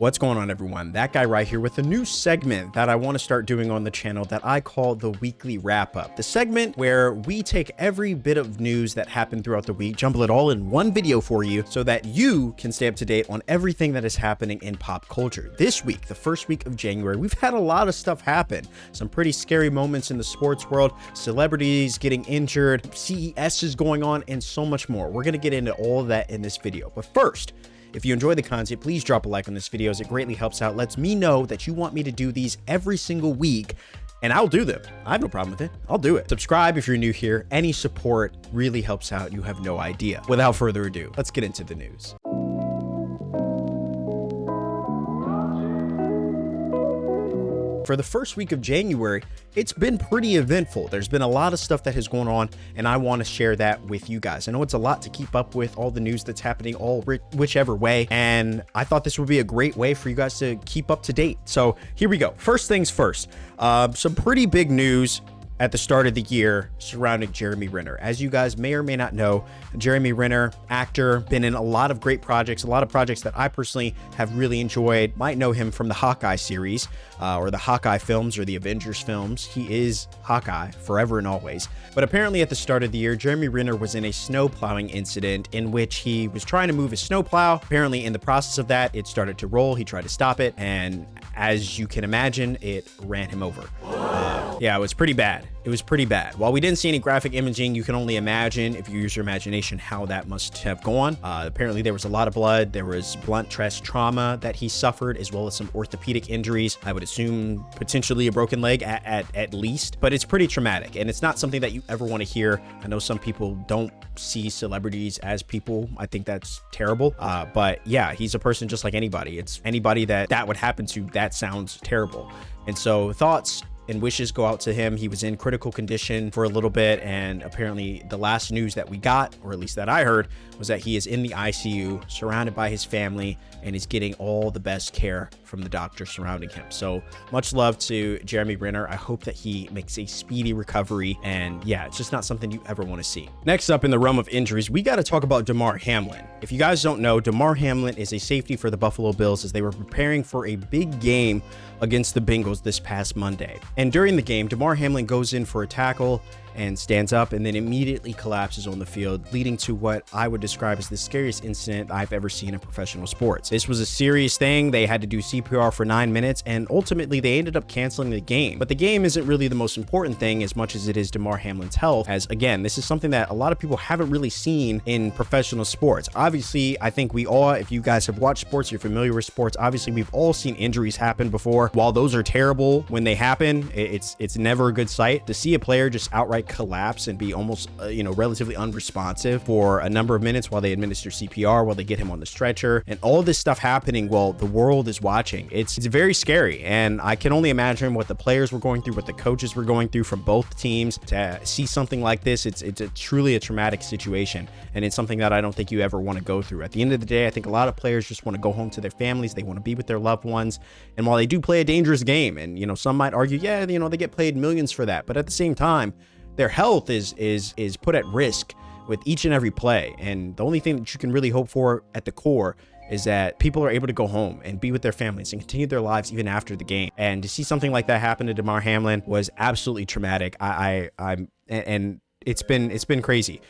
What's going on, everyone? That guy right here with a new segment that I want to start doing on the channel that I call the weekly wrap up. The segment where we take every bit of news that happened throughout the week, jumble it all in one video for you so that you can stay up to date on everything that is happening in pop culture. This week, the first week of January, we've had a lot of stuff happen. Some pretty scary moments in the sports world, celebrities getting injured, CES is going on, and so much more. We're going to get into all of that in this video. But first, if you enjoy the content, please drop a like on this video as it greatly helps out, lets me know that you want me to do these every single week, and I'll do them. I have no problem with it. I'll do it. Subscribe if you're new here. Any support really helps out. You have no idea. Without further ado, let's get into the news. For the first week of January, it's been pretty eventful. There's been a lot of stuff that has gone on, and I want to share that with you guys. I know it's a lot to keep up with, all the news that's happening, whichever way, and I thought this would be a great way for you guys to keep up to date. So here we go. First things first, some pretty big news at the start of the year surrounding Jeremy Renner. As you guys may or may not know, Jeremy Renner, actor, been in a lot of great projects, a lot of projects that I personally have really enjoyed. Might know him from the Hawkeye series, or the Hawkeye films, or the Avengers films. He is Hawkeye forever and always. But apparently at the start of the year, Jeremy Renner was in a snow plowing incident in which he was trying to move his snow plow. Apparently in the process of that, it started to roll. He tried to stop it, and as you can imagine, it ran him over. Yeah, it was pretty bad. It was pretty bad. While we didn't see any graphic imaging, you can only imagine, if you use your imagination, how that must have gone. Apparently there was a lot of blood. There was blunt stress trauma that he suffered, as well as some orthopedic injuries. I would assume potentially a broken leg at least, but it's pretty traumatic, and it's not something that you ever want to hear. I know some people don't see celebrities as people. I think that's terrible. But yeah, he's a person just like anybody. It's anybody that would happen to, that sounds terrible. And so thoughts and wishes go out to him. He was in critical condition for a little bit, and apparently the last news that we got, or at least that I heard, was that he is in the ICU, surrounded by his family, and is getting all the best care from the doctors surrounding him. So much love to Jeremy Renner. I hope that he makes a speedy recovery, and yeah, it's just not something you ever want to see. Next up in the realm of injuries, we got to talk about Damar Hamlin. If you guys don't know, Damar Hamlin is a safety for the Buffalo Bills as they were preparing for a big game against the Bengals this past Monday. And during the game, Damar Hamlin goes in for a tackle and stands up, and then immediately collapses on the field, leading to what I would describe as the scariest incident I've ever seen in professional sports. This was a serious thing. They had to do CPR for 9 minutes, and ultimately they ended up canceling the game. But the game isn't really the most important thing as much as it is Damar Hamlin's health, as again, this is something that a lot of people haven't really seen in professional sports. Obviously, I think we all, if you guys have watched sports, you're familiar with sports, obviously we've all seen injuries happen before. While those are terrible when they happen, it's never a good sight. To see a player just outright collapse and be almost relatively unresponsive for a number of minutes while they administer CPR, while they get him on the stretcher, and all this stuff happening while the world is watching, it's very scary. And I can only imagine what the players were going through, what the coaches were going through from both teams. To see something like this, it's truly a traumatic situation, and it's something that I don't think you ever want to go through. At the end of the day, I think a lot of players just want to go home to their families. They want to be with their loved ones, and while they do play a dangerous game, and some might argue, yeah, they get paid millions for that, but at the same time, their health is put at risk with each and every play. And the only thing that you can really hope for at the core is that people are able to go home and be with their families and continue their lives even after the game. And to see something like that happen to Damar Hamlin was absolutely traumatic. And it's been crazy.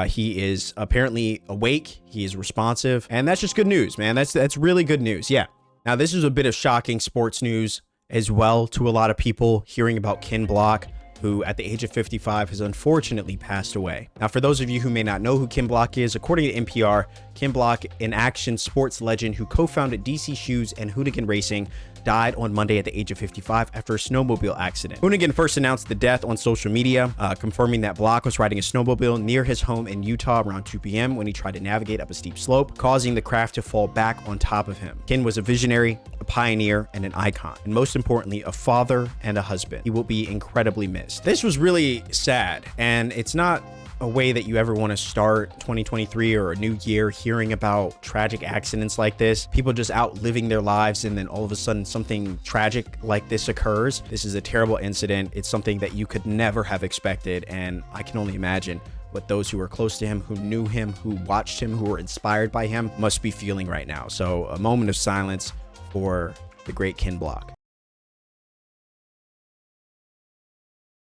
He is apparently awake. He is responsive, and that's just good news, man. That's really good news. Yeah. Now, this is a bit of shocking sports news as well to a lot of people, hearing about Ken Block, who at the age of 55 has unfortunately passed away. Now, for those of you who may not know who Ken Block is, according to NPR, Ken Block, an action sports legend who co-founded DC Shoes and Hoonigan Racing, died on Monday at the age of 55 after a snowmobile accident. Hoonigan first announced the death on social media, confirming that Block was riding a snowmobile near his home in Utah around 2 p.m. when he tried to navigate up a steep slope, causing the craft to fall back on top of him. Ken was a visionary, a pioneer, and an icon, and most importantly, a father and a husband. He will be incredibly missed. This was really sad, and it's not a way that you ever want to start 2023 or a new year hearing about tragic accidents like this. People just out living their lives, and then all of a sudden something tragic like this occurs. This is a terrible incident. It's something that you could never have expected, and I can only imagine what those who were close to him, who knew him, who watched him, who were inspired by him must be feeling right now. So a moment of silence for the great Ken Block.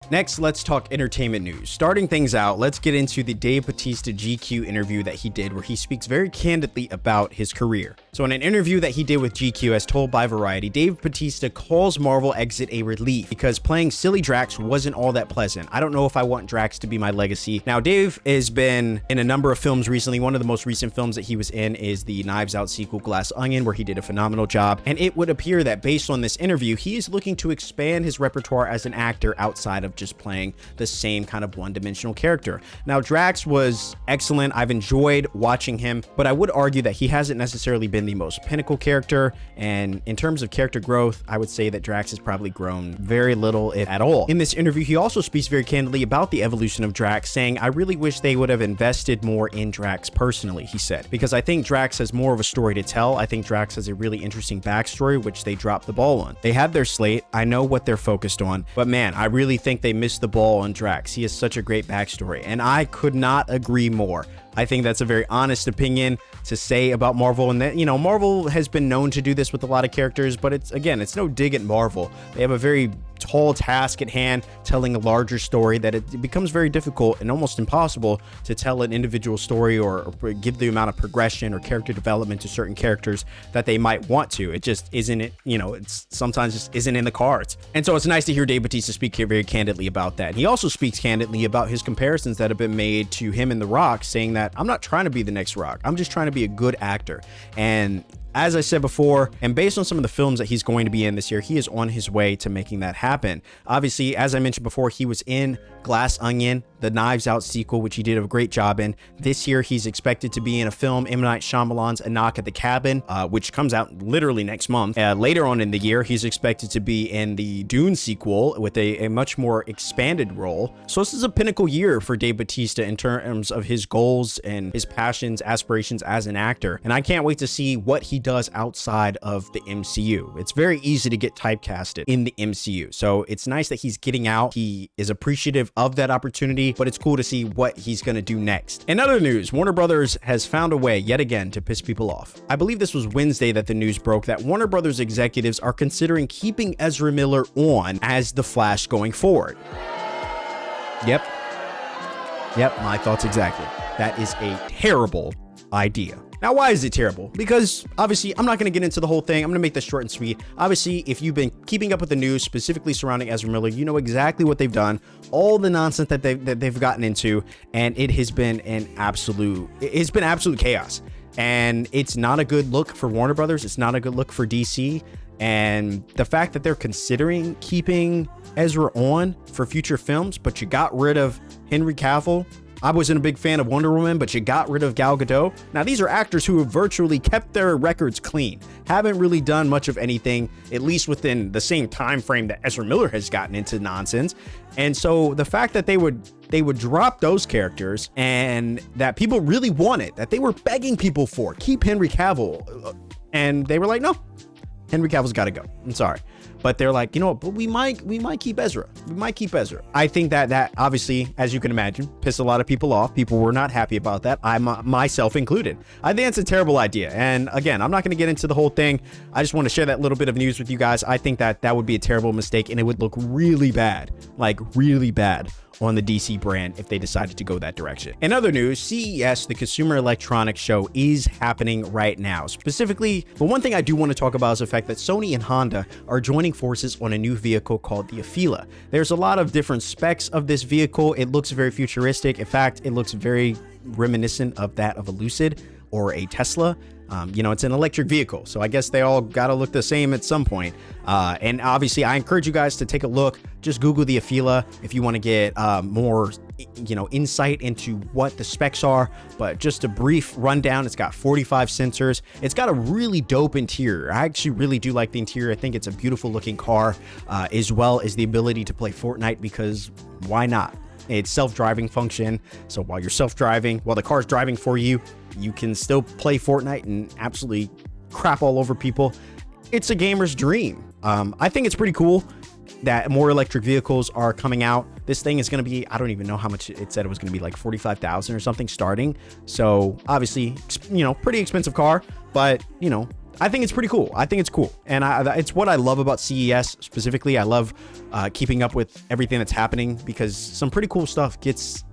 Next, let's talk entertainment news. Starting things out, let's get into the Dave Bautista GQ interview that he did, where he speaks very candidly about his career. So in an interview that he did with GQ, as told by Variety, Dave Bautista calls Marvel exit a relief because playing silly Drax wasn't all that pleasant. I don't know if I want Drax to be my legacy. Now, Dave has been in a number of films recently. One of the most recent films that he was in is the Knives Out sequel, Glass Onion, where he did a phenomenal job. And it would appear that based on this interview, he is looking to expand his repertoire as an actor outside of just playing the same kind of one-dimensional character. Now, Drax was excellent. I've enjoyed watching him, but I would argue that he hasn't necessarily been the most pinnacle character. And in terms of character growth, I would say that Drax has probably grown very little, if at all. In this interview, he also speaks very candidly about the evolution of Drax, saying, "I really wish they would have invested more in Drax personally," he said, because I think Drax has more of a story to tell. I think Drax has a really interesting backstory, which they dropped the ball on. They have their slate. I know what they're focused on, but man, I really think they missed the ball on Drax. He has such a great backstory, and I could not agree more. I think that's a very honest opinion to say about Marvel, and that, you know, Marvel has been known to do this with a lot of characters, but it's no dig at Marvel. They have a very tall task at hand, telling a larger story, that it becomes very difficult and almost impossible to tell an individual story or give the amount of progression or character development to certain characters that they might want to. It just isn't, it's sometimes just isn't in the cards. And so it's nice to hear Dave Bautista speak here very candidly about that. He also speaks candidly about his comparisons that have been made to him and The Rock, saying that I'm not trying to be the next Rock. I'm just trying to be a good actor. And as I said before, and based on some of the films that he's going to be in this year, he is on his way to making that happen. Obviously, as I mentioned before, he was in Glass Onion, the Knives Out sequel, which he did a great job in. This year, he's expected to be in a film, M. Night Shyamalan's A Knock at the Cabin, which comes out literally next month. Later on in the year, he's expected to be in the Dune sequel with a much more expanded role. So this is a pinnacle year for Dave Bautista in terms of his goals and his passions, aspirations as an actor. And I can't wait to see what he does outside of the MCU. It's very easy to get typecasted in the MCU. So it's nice that he's getting out. He is appreciative of that opportunity, but it's cool to see what he's going to do next. In other news, Warner Brothers has found a way yet again to piss people off. I believe this was Wednesday that the news broke that Warner Brothers executives are considering keeping Ezra Miller on as the Flash going forward. Yep, my thoughts exactly. That is a terrible idea. Now, why is it terrible? Because obviously, I'm not going to get into the whole thing. I'm going to make this short and sweet. Obviously, if you've been keeping up with the news specifically surrounding Ezra Miller, you know exactly what they've done, all the nonsense that they've gotten into, and it has been absolute chaos. And it's not a good look for Warner Brothers. It's not a good look for DC. And the fact that they're considering keeping Ezra on for future films, but you got rid of Henry Cavill. I wasn't a big fan of Wonder Woman, but you got rid of Gal Gadot. Now, these are actors who have virtually kept their records clean, haven't really done much of anything, at least within the same time frame that Ezra Miller has gotten into nonsense. And so the fact that they would drop those characters, and that people really wanted, that they were begging people for, keep Henry Cavill, and they were like, no, Henry Cavill's got to go. I'm sorry. But they're like, you know what, but we might keep Ezra. We might keep Ezra. I think that obviously, as you can imagine, pissed a lot of people off. People were not happy about that. I myself included. I think it's a terrible idea. And again, I'm not going to get into the whole thing. I just want to share that little bit of news with you guys. I think that would be a terrible mistake, and it would look really bad, like really bad, on the DC brand if they decided to go that direction. In other news, CES, the Consumer Electronics Show, is happening right now. Specifically, the one thing I do want to talk about is the fact that Sony and Honda are joining forces on a new vehicle called the Afeela. There's a lot of different specs of this vehicle. It looks very futuristic. In fact, it looks very reminiscent of that of a Lucid or a Tesla. It's an electric vehicle, so I guess they all got to look the same at some point. And obviously, I encourage you guys to take a look. Just Google the Afeela if you want to get more, insight into what the specs are. But just a brief rundown, it's got 45 sensors. It's got a really dope interior. I actually really do like the interior. I think it's a beautiful looking car, as well as the ability to play Fortnite, because why not? It's self-driving function. So while you're self-driving, while the car's driving for you, you can still play Fortnite and absolutely crap all over people. It's a gamer's dream. I think it's pretty cool that more electric vehicles are coming out. This thing is going to be, I don't even know how much it said it was going to be, like 45,000 or something starting. So obviously, pretty expensive car, but I think it's pretty cool. I think it's cool. And it's what I love about CES specifically. I love keeping up with everything that's happening because some pretty cool stuff gets,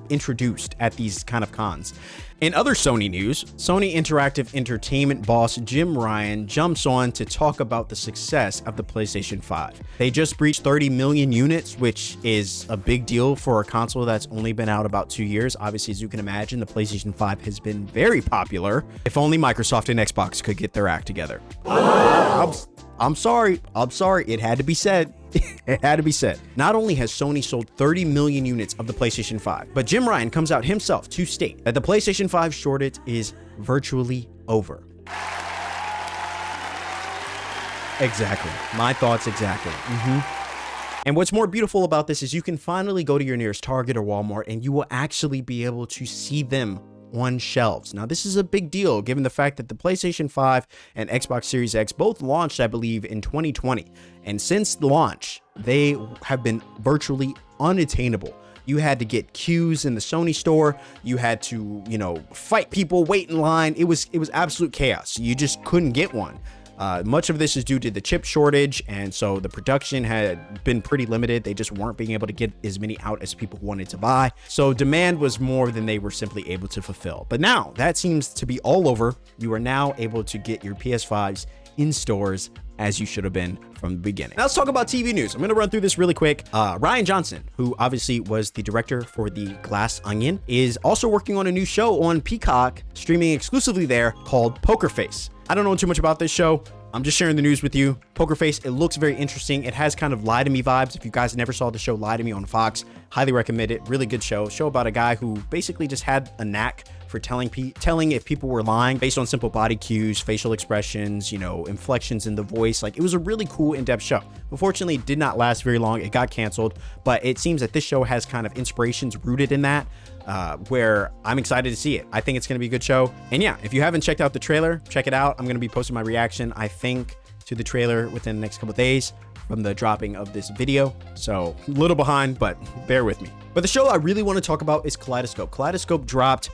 introduced at these kind of cons. In other Sony news, Sony Interactive Entertainment boss Jim Ryan jumps on to talk about the success of the PlayStation 5. They just breached 30 million units, which is a big deal for a console that's only been out about 2 years. Obviously, as you can imagine, the PlayStation 5 has been very popular. If only Microsoft and Xbox could get their act together. I'm sorry. It had to be said. It had to be said. Not only has Sony sold 30 million units of the PlayStation 5, but Jim Ryan comes out himself to state that the PlayStation 5 shortage is virtually over. Exactly. My thoughts exactly. And what's more beautiful about this is you can finally go to your nearest Target or Walmart and you will actually be able to see them on shelves. Now, this is a big deal given the fact that the PlayStation 5 and Xbox Series X both launched, I believe, in 2020. And since launch, they have been virtually unattainable. You had to get queues in the Sony store. You had to, fight people, wait in line. It was absolute chaos. You just couldn't get one. Much of this is due to the chip shortage, and so the production had been pretty limited. They just weren't being able to get as many out as people wanted to buy. So demand was more than they were simply able to fulfill. But now that seems to be all over. You are now able to get your PS5s in stores as you should have been from the beginning. Now let's talk about TV news. I'm going to run through this really quick. Rian Johnson, who obviously was the director for The Glass Onion, is also working on a new show on Peacock, streaming exclusively there, called Poker Face. I don't know too much about this show. I'm just sharing the news with you. Poker Face, it looks very interesting. It has kind of Lie to Me vibes. If you guys never saw the show Lie to Me on Fox, highly recommend it. Really good show. Show about a guy who basically just had a knack for telling if people were lying based on simple body cues, facial expressions, inflections in the voice. Like, it was a really cool in-depth show. Unfortunately, it did not last very long. It got canceled, but it seems that this show has kind of inspirations rooted in that, where I'm excited to see it. I think it's going to be a good show. And yeah, if you haven't checked out the trailer, check it out. I'm going to be posting my reaction, I think, to the trailer within the next couple of days from the dropping of this video. So a little behind, but bear with me. But the show I really want to talk about is Kaleidoscope. Kaleidoscope dropped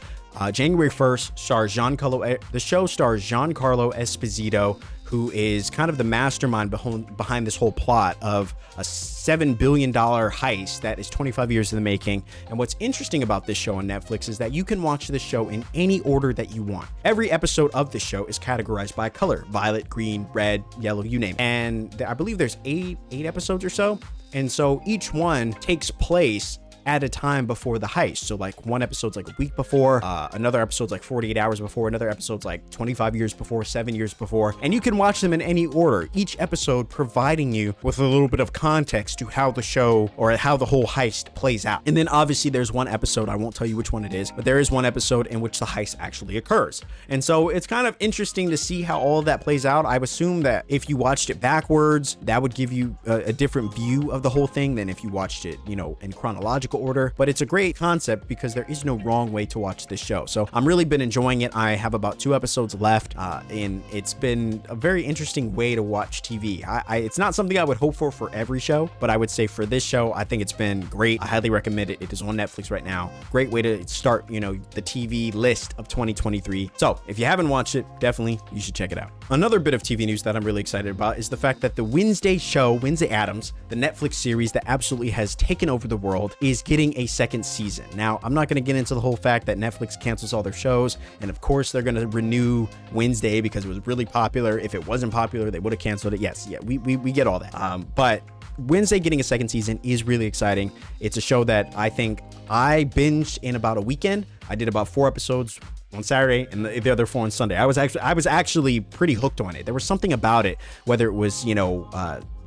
January 1st. The show stars Giancarlo Esposito, who is kind of the mastermind behind this whole plot of a $7 billion heist that is 25 years in the making. And what's interesting about this show on Netflix is that you can watch this show in any order that you want. Every episode of this show is categorized by color: violet, green, red, yellow, you name it. And I believe there's eight episodes or so. And so each one takes place at a time before the heist. So like one episode's like a week before, another episode's like 48 hours before, another episode's like 25 years before, 7 years before, and you can watch them in any order, each episode providing you with a little bit of context to how the show or how the whole heist plays out. And then obviously there's one episode, I won't tell you which one it is, but there is one episode in which the heist actually occurs. And so it's kind of interesting to see how all of that plays out. I would assume that if you watched it backwards, that would give you a different view of the whole thing than if you watched it, in chronological order. But it's a great concept because there is no wrong way to watch this show. So I'm really been enjoying it. I have about 2 episodes left, and it's been a very interesting way to watch TV. It's not something I would hope for every show, but I would say for this show, I think it's been great. I highly recommend it. It is on Netflix right now. Great way to start, the TV list of 2023. So if you haven't watched it, definitely you should check it out. Another bit of TV news that I'm really excited about is the fact that the Wednesday show, Wednesday Addams, the Netflix series that absolutely has taken over the world, is getting a second season. Now, I'm not going to get into the whole fact that Netflix cancels all their shows, and of course they're going to renew Wednesday because it was really popular. If it wasn't popular, they would have canceled it. Yes, yeah, we get all that. But Wednesday getting a second season is really exciting. It's a show that I think I binged in about a weekend. I did about 4 episodes on Saturday and the other 4 on Sunday. I was actually pretty hooked on it. There was something about it, whether it was,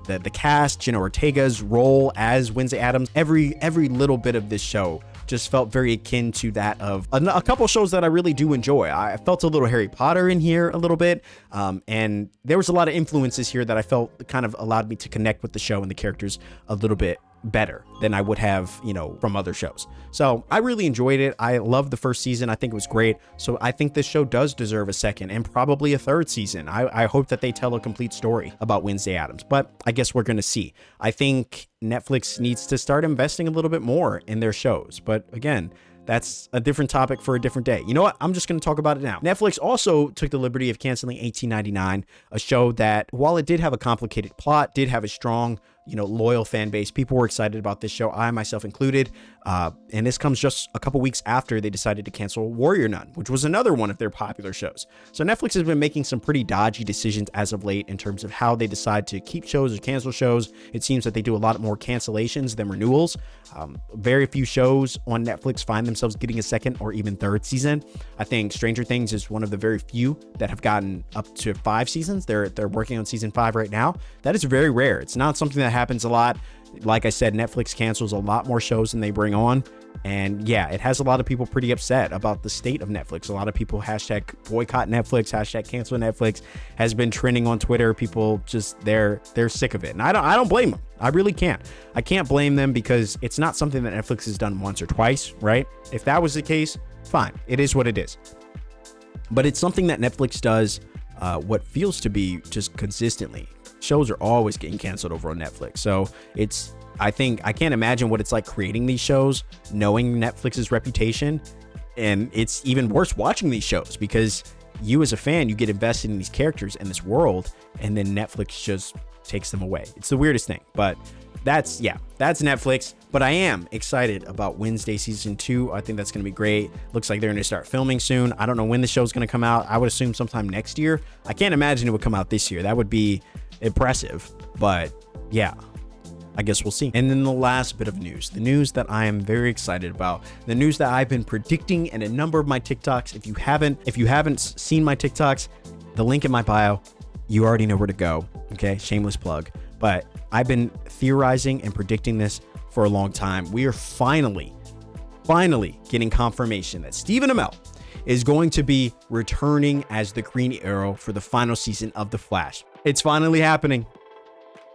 the cast, Jenna Ortega's role as Wednesday Addams, every little bit of this show just felt very akin to that of a couple shows that I really do enjoy. I felt a little Harry Potter in here a little bit, and there was a lot of influences here that I felt kind of allowed me to connect with the show and the characters a little bit better than I would have, from other shows. So I really enjoyed it. I loved the first season. I think it was great. So I think this show does deserve a second and probably a third season. I hope that they tell a complete story about Wednesday Addams, but I guess we're going to see. I think Netflix needs to start investing a little bit more in their shows. But again, that's a different topic for a different day. You know what? I'm just going to talk about it now. Netflix also took the liberty of canceling 1899, a show that, while it did have a complicated plot, did have a strong, loyal fan base. People were excited about this show, I myself included. And this comes just a couple weeks after they decided to cancel Warrior Nun, which was another one of their popular shows. So Netflix has been making some pretty dodgy decisions as of late in terms of how they decide to keep shows or cancel shows. It seems that they do a lot more cancellations than renewals. Very few shows on Netflix find themselves getting a second or even third season. I think Stranger Things is one of the very few that have gotten up to 5 seasons. They're working on season 5 right now. That is very rare. It's not something that happens a lot. Like I said, Netflix cancels a lot more shows than they bring on. And yeah, it has a lot of people pretty upset about the state of Netflix. A lot of people hashtag boycott Netflix, hashtag cancel Netflix has been trending on Twitter. People just, they're sick of it. And I don't blame them. I really can't. I can't blame them because it's not something that Netflix has done once or twice, right? If that was the case, fine. It is what it is. But it's something that Netflix does what feels to be just consistently. Shows are always getting canceled over on Netflix. So I can't imagine what it's like creating these shows, knowing Netflix's reputation. And it's even worse watching these shows because you as a fan, you get invested in these characters and this world, and then Netflix just takes them away. It's the weirdest thing, but that's Netflix. But I am excited about Wednesday season 2. I think that's going to be great. Looks like they're going to start filming soon. I don't know when the show's going to come out. I would assume sometime next year. I can't imagine it would come out this year. That would be impressive, but yeah, I guess we'll see. And then the last bit of news, the news that I am very excited about, the news that I've been predicting in a number of my TikToks. If you haven't seen my TikToks, the link in my bio, you already know where to go. Okay, shameless plug. But I've been theorizing and predicting this for a long time. We are finally getting confirmation that Stephen Amell is going to be returning as the Green Arrow for the final season of The Flash. It's finally happening.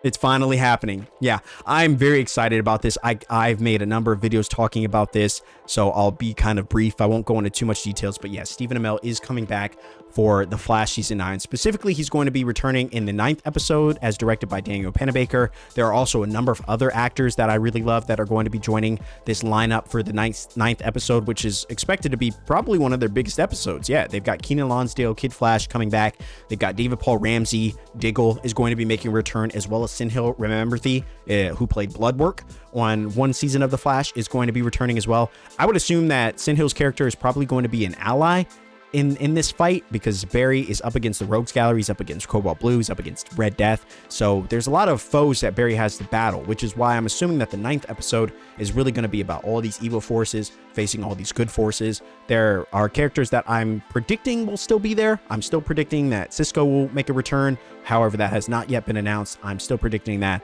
It's finally happening. Yeah, I'm very excited about this. I've made a number of videos talking about this, so I'll be kind of brief. I won't go into too much details, but yeah, Stephen Amell is coming back for The Flash season 9. Specifically, he's going to be returning in the 9th episode as directed by Daniel Pennebaker. There are also a number of other actors that I really love that are going to be joining this lineup for the 9th episode, which is expected to be probably one of their biggest episodes. Yeah, they've got Keenan Lonsdale, Kid Flash coming back. They've got David Paul Ramsey. Diggle is going to be making a return, as well as Sinhill Rememberthy, who played Bloodwork on one season of The Flash, is going to be returning as well. I would assume that Sinhill's character is probably going to be an ally in this fight, because Barry is up against the Rogues Gallery, he's up against Cobalt Blue, he's up against Red Death. So there's a lot of foes that Barry has to battle, which is why I'm assuming that the 9th episode is really going to be about all these evil forces facing all these good forces. There are characters that I'm predicting will still be there. I'm still predicting that Cisco will make a return. However, that has not yet been announced. I'm still predicting that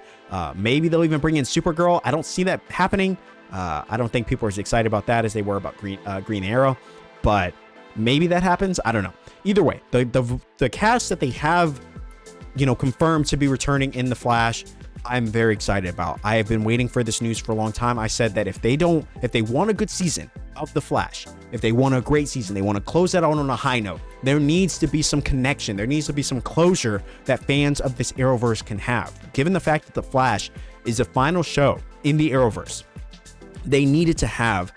maybe they'll even bring in Supergirl. I don't see that happening. I don't think people are as excited about that as they were about Green Arrow, but maybe that happens. I don't know. Either way, the cast that they have, confirmed to be returning in The Flash, I'm very excited about. I have been waiting for this news for a long time. I said that if they want a good season of The Flash, if they want a great season, they want to close that on a high note, there needs to be some connection. There needs to be some closure that fans of this Arrowverse can have. Given the fact that The Flash is the final show in the Arrowverse, they needed to have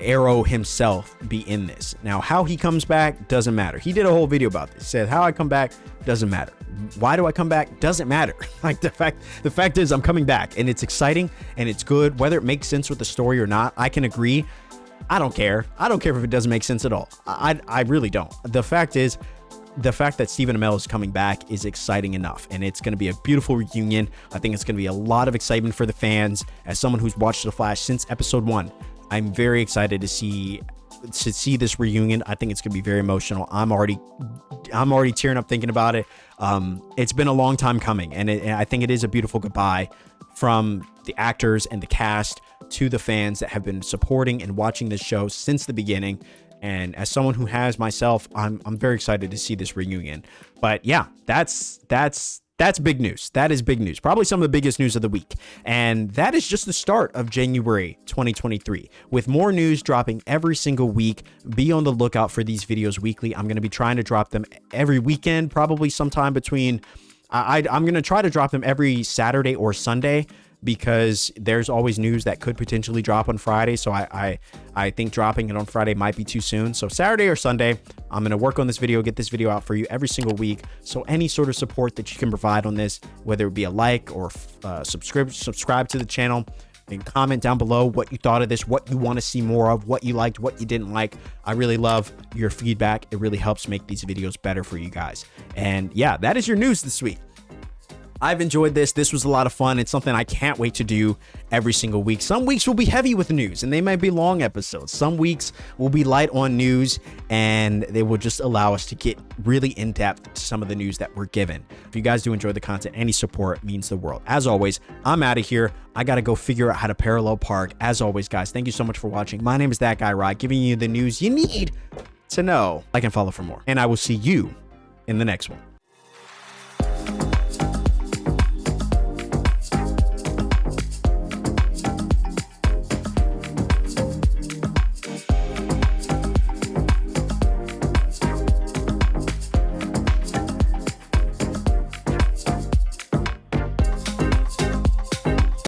Arrow himself be in this. Now, how he comes back doesn't matter. He did a whole video about this. He said, how I come back doesn't matter. Why do I come back? Doesn't matter. Like the fact is I'm coming back, and it's exciting and it's good. Whether it makes sense with the story or not, I can agree. I don't care. I don't care if it doesn't make sense at all. I really don't. The fact is, the fact that Stephen Amell is coming back is exciting enough, and it's going to be a beautiful reunion. I think it's going to be a lot of excitement for the fans. As someone who's watched The Flash since episode 1, I'm very excited to see this reunion. I think it's going to be very emotional. I'm already tearing up thinking about it. It's been a long time coming, and I think it is a beautiful goodbye from the actors and the cast to the fans that have been supporting and watching this show since the beginning. And as someone who has myself, I'm very excited to see this reunion. But yeah, that's big news. That is big news. Probably some of the biggest news of the week. And that is just the start of January 2023. With more news dropping every single week, be on the lookout for these videos weekly. I'm going to be trying to drop them every weekend, probably sometime between, I'm going to try to drop them every Saturday or Sunday. because there's always news that could potentially drop on Friday. So I think dropping it on Friday might be too soon. So Saturday or Sunday, I'm going to work on this video, get this video out for you every single week. So any sort of support that you can provide on this, whether it be a like or subscribe to the channel, and comment down below what you thought of this, what you want to see more of, what you liked, what you didn't like. I really love your feedback. It really helps make these videos better for you guys. And yeah, that is your news this week. I've enjoyed this. This was a lot of fun. It's something I can't wait to do every single week. Some weeks will be heavy with news and they might be long episodes. Some weeks will be light on news and they will just allow us to get really in depth to some of the news that we're given. If you guys do enjoy the content, any support means the world. As always, I'm out of here. I got to go figure out how to parallel park. As always, guys, thank you so much for watching. My name is That Guy Rod, giving you the news you need to know. Like and follow for more. And I will see you in the next one.